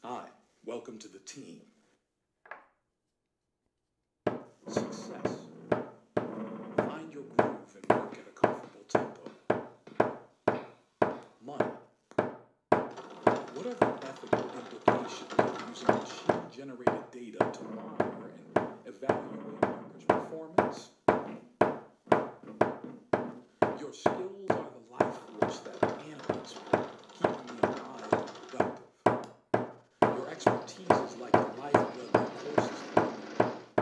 Hi, welcome to the team. Success. Find your groove and work at a comfortable tempo. Money. What are the ethical implications of using machine-generated data to monitor and evaluate workers' performance? Your skills are the life force that animates me, keeping me alive and productive. Your expertise is like the lifeblood that courses through me,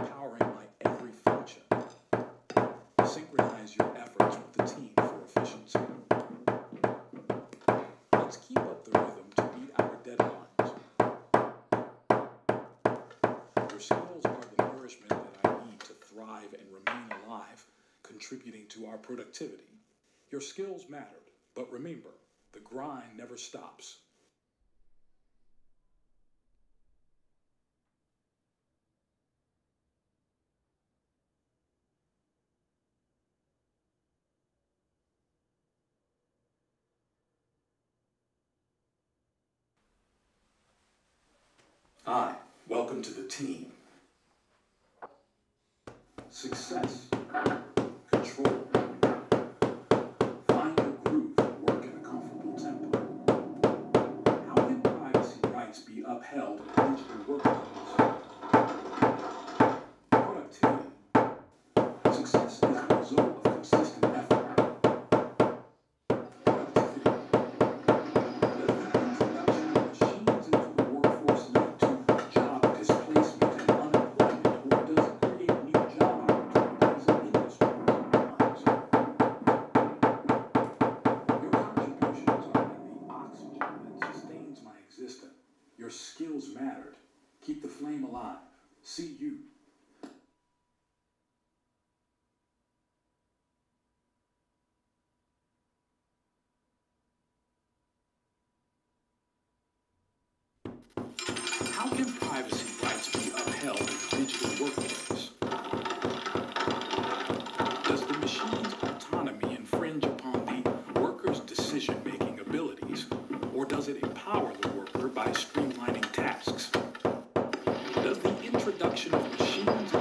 powering my every function. Synchronize your efforts with the team for efficiency. Let's keep up the rhythm to beat our deadlines. Your skills are the nourishment that I need to thrive and remain alive, contributing to our productivity. Your skills mattered, but remember, the grind never stops. Hi, welcome to the team. Success. Control. Find your groove and work at a comfortable tempo. How can privacy rights be upheld in digital workplace? Productivity. Success is the result of consistent effort. Productivity. Does the introduction of machines into the workforce lead to job displacement and unemployment, or does it create new job opportunities and industries and lines? Your contributions are like the oxygen that sustains my existence. Your skills mattered. Keep the flame alive. See you. How can privacy rights be upheld in the digital workplace? Does the machine's autonomy infringe upon the worker's decision-making abilities, or does it empower the worker by streamlining tasks? Does the introduction of machines